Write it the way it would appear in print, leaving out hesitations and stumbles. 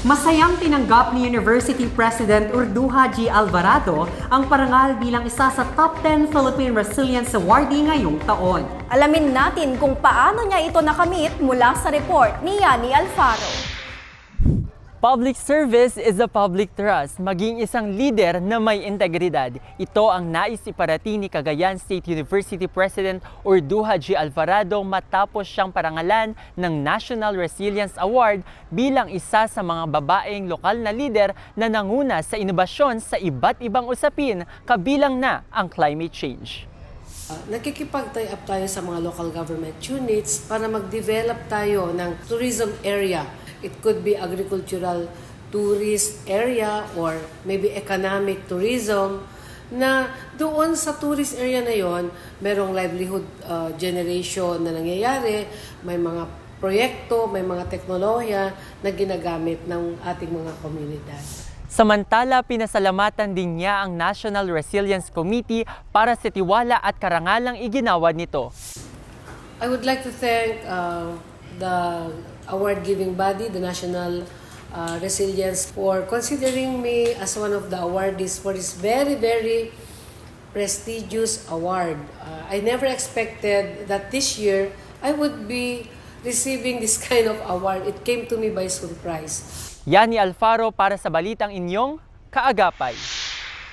Masayang tinanggap ni University President Urduha G. Alvarado ang parangal bilang isa sa top 10 Philippine Resilience Awardee ngayong taon. Alamin natin kung paano niya ito nakamit mula sa report ni Yani Alfaro. Public service is a public trust. Maging isang leader na may integridad. Ito ang nais iparating ni Cagayan State University President Urduha G. Alvarado matapos siyang parangalan ng National Resilience Award bilang isa sa mga babaeng lokal na leader na nanguna sa inobasyon sa iba't ibang usapin, kabilang na ang climate change. Nakikipag-tie-up tayo sa mga local government units para mag-develop tayo ng tourism area. It could be agricultural tourist area or maybe economic tourism na doon sa tourist area na yon, merong livelihood generation na nangyayari, may mga proyekto, may mga teknolohiya na ginagamit ng ating mga komunidad. Samantala, pinasalamatan din niya ang National Resilience Committee para sa tiwala at karangalang iginawa nito. I would like to thank the award-giving body, the National Resilience, for considering me as one of the awardees for this very, very prestigious award. I never expected that this year I would be receiving this kind of award. It came to me by surprise. Yani Alfaro para sa Balitang Inyong Kaagapay.